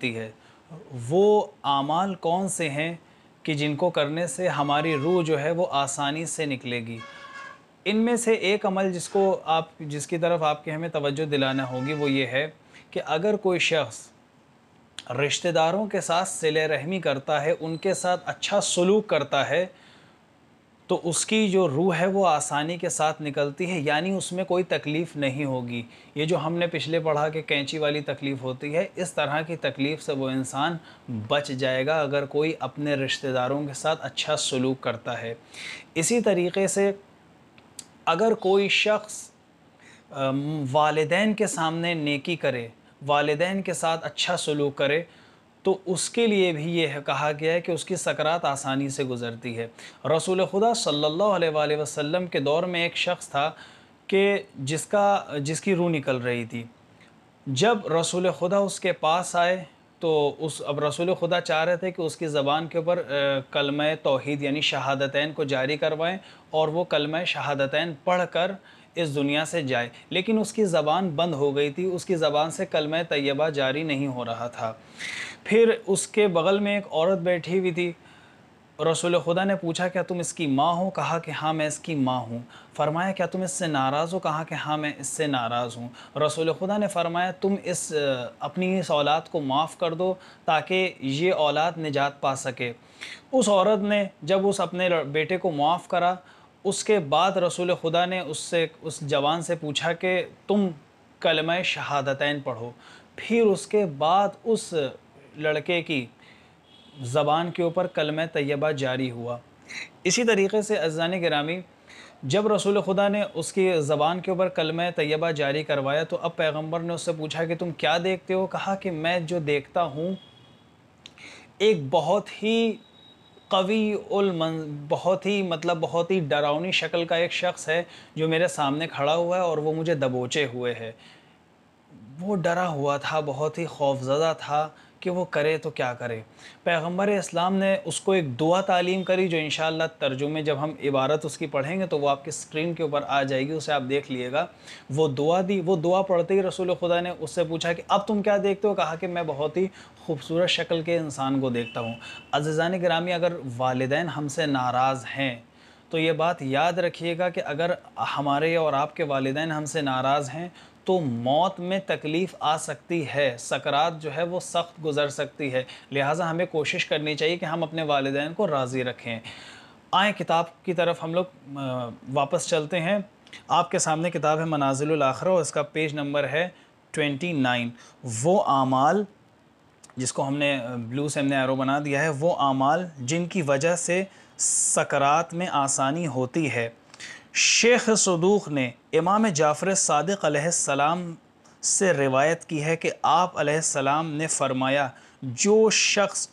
گزرتی ہے۔ وہ اعمال کون سے ہیں کہ جن کو کرنے سے ہماری روح جو ہے وہ آسانی سے نکلے گی؟ ان میں سے ایک عمل جس کی طرف آپ کے ہمیں توجہ دلانا ہوگی وہ یہ ہے کہ اگر کوئی شخص رشتہ داروں کے ساتھ صلہ رحمی کرتا ہے، ان کے ساتھ اچھا سلوک کرتا ہے، تو اس کی جو روح ہے وہ آسانی کے ساتھ نکلتی ہے، یعنی اس میں کوئی تکلیف نہیں ہوگی۔ یہ جو ہم نے پچھلے پڑھا کہ کینچی والی تکلیف ہوتی ہے، اس طرح کی تکلیف سے وہ انسان بچ جائے گا اگر کوئی اپنے رشتہ داروں کے ساتھ اچھا سلوک کرتا ہے۔ اسی طریقے سے اگر کوئی شخص والدین کے سامنے نیکی کرے، والدین کے ساتھ اچھا سلوک کرے، تو اس کے لیے بھی یہ کہا گیا ہے کہ اس کی سکرات آسانی سے گزرتی ہے۔ رسول خدا صلی اللہ علیہ وآلہ وسلم کے دور میں ایک شخص تھا کہ جس کی روح نکل رہی تھی۔ جب رسول خدا اس کے پاس آئے تو اب رسول خدا چاہ رہے تھے کہ اس کی زبان کے اوپر کلمہ توحید یعنی شہادتین کو جاری کروائیں اور وہ کلمہ شہادتین پڑھ کر اس دنیا سے جائے، لیکن اس کی زبان بند ہو گئی تھی، اس کی زبان سے کلمہ طیبہ جاری نہیں ہو رہا تھا۔ پھر اس کے بغل میں ایک عورت بیٹھی ہوئی تھی۔ رسول خدا نے پوچھا کیا تم اس کی ماں ہو؟ کہا کہ ہاں میں اس کی ماں ہوں۔ فرمایا کیا تم اس سے ناراض ہو؟ کہا کہ ہاں میں اس سے ناراض ہوں۔ رسول خدا نے فرمایا تم اپنی اس اولاد کو معاف کر دو تاکہ یہ اولاد نجات پا سکے۔ اس عورت نے جب اپنے بیٹے کو معاف کرا، اس کے بعد رسول خدا نے اس جوان سے پوچھا کہ تم کلمہ شہادتین پڑھو۔ پھر اس کے بعد اس لڑکے کی زبان کے اوپر کلمہ طیبہ جاری ہوا۔ اسی طریقے سے عزیزان گرامی، جب رسول خدا نے اس کی زبان کے اوپر کلمہ طیبہ جاری کروایا تو اب پیغمبر نے اس سے پوچھا کہ تم کیا دیکھتے ہو؟ کہا کہ میں جو دیکھتا ہوں ایک بہت ہی قوی بہت ہی ڈراؤنی شکل کا ایک شخص ہے جو میرے سامنے کھڑا ہوا ہے اور وہ مجھے دبوچے ہوئے ہے۔ وہ ڈرا ہوا تھا، بہت ہی خوفزدہ تھا کہ وہ کرے تو کیا کرے۔ پیغمبر اسلام نے اس کو ایک دعا تعلیم کری جو انشاءاللہ ترجمے جب ہم عبارت اس کی پڑھیں گے تو وہ آپ کی سکرین کے اوپر آ جائے گی، اسے آپ دیکھ لیے گا۔ وہ دعا دی، وہ دعا پڑھتے ہی رسول خدا نے اس سے پوچھا کہ اب تم کیا دیکھتے ہو؟ کہا کہ میں بہت ہی خوبصورت شکل کے انسان کو دیکھتا ہوں۔ عزیزان گرامی، اگر والدین ہم سے ناراض ہیں تو یہ بات یاد رکھیے گا کہ اگر ہمارے اور آپ کے والدین ہم سے ناراض ہیں تو موت میں تکلیف آ سکتی ہے، سکرات جو ہے وہ سخت گزر سکتی ہے، لہٰذا ہمیں کوشش کرنی چاہیے کہ ہم اپنے والدین کو راضی رکھیں۔ آئیں کتاب کی طرف ہم لوگ واپس چلتے ہیں۔ آپ کے سامنے کتاب ہے منازل الاخرہ اور اس کا پیج نمبر ہے 29۔ وہ اعمال جس کو ہم نے بلو سے ہم نے ایرو بنا دیا ہے، وہ اعمال جن کی وجہ سے سکرات میں آسانی ہوتی ہے۔ شیخ صدوق نے امام جعفر صادق علیہ السلام سے روایت کی ہے کہ آپ علیہ السلام نے فرمایا جو شخص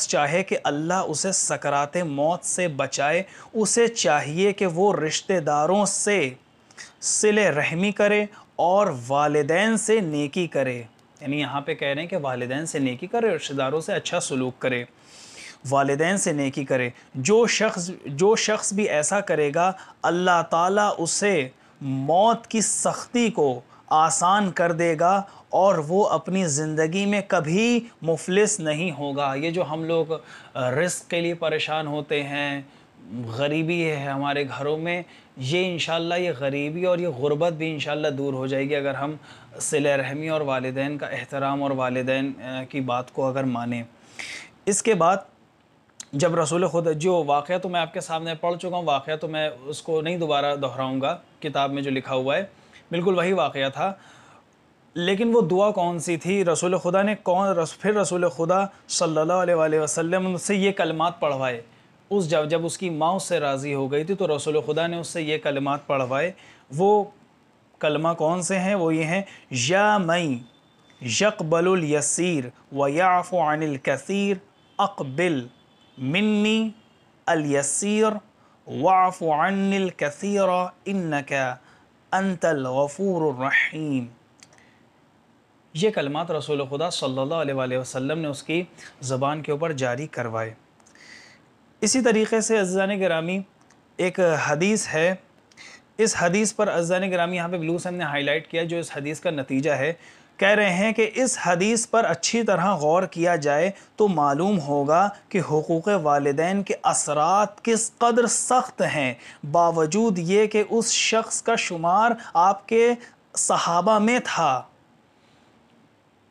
چاہے کہ اللہ اسے سکرات موت سے بچائے، اسے چاہیے کہ وہ رشتہ داروں سے صلہ رحمی کرے اور والدین سے نیکی کرے۔ یعنی یہاں پہ کہہ رہے ہیں کہ والدین سے نیکی کرے، رشتہ داروں سے اچھا سلوک کرے، والدین سے نیکی کرے۔ جو شخص بھی ایسا کرے گا اللہ تعالیٰ اسے موت کی سختی کو آسان کر دے گا اور وہ اپنی زندگی میں کبھی مفلس نہیں ہوگا۔ یہ جو ہم لوگ رزق کے لیے پریشان ہوتے ہیں، غریبی ہے ہمارے گھروں میں، یہ انشاءاللہ یہ غریبی اور یہ غربت بھی انشاءاللہ دور ہو جائے گی اگر ہم صلہ رحمی اور والدین کا احترام اور والدین کی بات کو اگر مانیں۔ اس کے بعد جب رسول خدا، جو واقعہ تو میں آپ کے سامنے پڑھ چکا ہوں، واقعہ تو میں اس کو نہیں دوبارہ دہراؤں گا، کتاب میں جو لکھا ہوا ہے بالکل وہی واقعہ تھا، لیکن وہ دعا کون سی تھی؟ رسول خدا نے پھر رسول خدا صلی اللہ علیہ وآلہ وسلم سے یہ کلمات پڑھوائے۔ جب اس کی ماں اس سے راضی ہو گئی تھی تو رسول خدا نے اس سے یہ کلمات پڑھوائے۔ وہ کلمہ کون سے ہیں؟ وہ یہ ہیں: یا من یقبل الیسیر ویعفو عن الکثیر اقبل منی الیسیر واعف عنی الکثیر انک انت الغفور الرحیم۔ یہ کلمات رسول خدا صلی اللہ علیہ وآلہ وسلم نے اس کی زبان کے اوپر جاری کروائے۔ اسی طریقے سے عزیزان گرامی ایک حدیث ہے، اس حدیث پر عزیزان گرامی یہاں پہ بلو سے ہم نے ہائی لائٹ کیا، جو اس حدیث کا نتیجہ ہے کہہ رہے ہیں کہ اس حدیث پر اچھی طرح غور کیا جائے تو معلوم ہوگا کہ حقوق والدین کے اثرات کس قدر سخت ہیں، باوجود یہ کہ اس شخص کا شمار آپ کے صحابہ میں تھا۔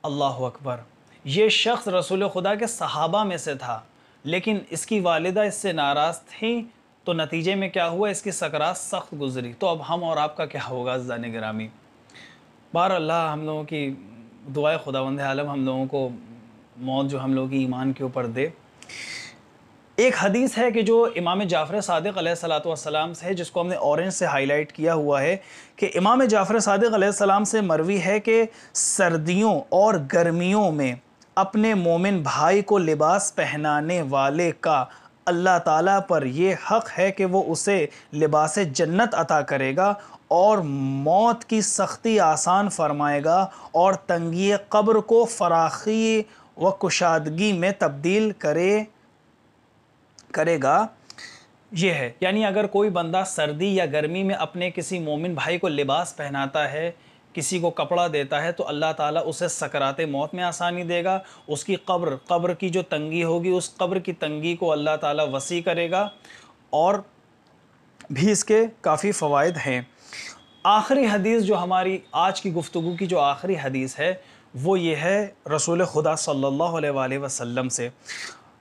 اللہ اکبر، یہ شخص رسول خدا کے صحابہ میں سے تھا، لیکن اس کی والدہ اس سے ناراض تھیں، تو نتیجے میں کیا ہوا؟ اس کی سکرات سخت گزری۔ تو اب ہم اور آپ کا کیا ہوگا عزیزان گرامی؟ بہر اللہ ہم لوگوں کی دعائے خداوند عالم ہم لوگوں کو موت جو ہم لوگوں کی ایمان کے اوپر دے۔ ایک حدیث ہے کہ جو امام جعفر صادق علیہ السلام سے ہے، جس کو ہم نے اورنج سے ہائی لائٹ کیا ہوا ہے، کہ امام جعفر صادق علیہ السلام سے مروی ہے کہ سردیوں اور گرمیوں میں اپنے مومن بھائی کو لباس پہنانے والے کا اللہ تعالیٰ پر یہ حق ہے کہ وہ اسے لباس جنت عطا کرے گا اور موت کی سختی آسان فرمائے گا اور تنگی قبر کو فراخی و کشادگی میں تبدیل کرے گا۔ یہ ہے، یعنی اگر کوئی بندہ سردی یا گرمی میں اپنے کسی مومن بھائی کو لباس پہناتا ہے، کسی کو کپڑا دیتا ہے، تو اللہ تعالیٰ اسے سکرات موت میں آسانی دے گا، اس کی قبر کی جو تنگی ہوگی، اس قبر کی تنگی کو اللہ تعالیٰ وسیع کرے گا، اور بھی اس کے کافی فوائد ہیں۔ آخری حدیث جو ہماری آج کی گفتگو کی جو آخری حدیث ہے وہ یہ ہے رسول خدا صلی اللہ علیہ وآلہ وسلم سے۔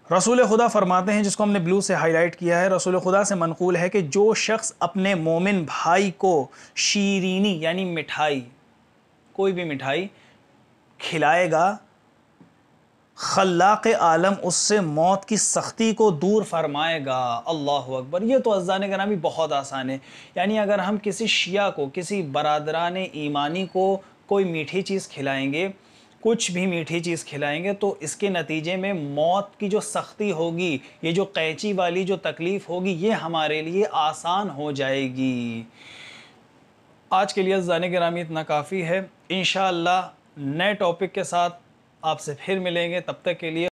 رسول خدا فرماتے ہیں، جس کو ہم نے بلو سے ہائی لائٹ کیا ہے، رسول خدا سے منقول ہے کہ جو شخص اپنے مومن بھائی کو شیرینی یعنی مٹھائی، کوئی بھی مٹھائی کھلائے گا، خلاق عالم اس سے موت کی سختی کو دور فرمائے گا۔ اللہ اکبر، یہ تو عزیزان گرامی بہت آسان ہے۔ یعنی اگر ہم کسی شیعہ کو، کسی برادران ایمانی کو کوئی میٹھی چیز کھلائیں گے، کچھ بھی میٹھی چیز کھلائیں گے، تو اس کے نتیجے میں موت کی جو سختی ہوگی، یہ جو قینچی والی جو تکلیف ہوگی، یہ ہمارے لیے آسان ہو جائے گی۔ آج کے لیے عزیزان گرامی اتنا کافی ہے۔ انشاءاللہ نئے ٹاپک کے ساتھ آپ سے پھر ملیں گے، تب تک کے لیے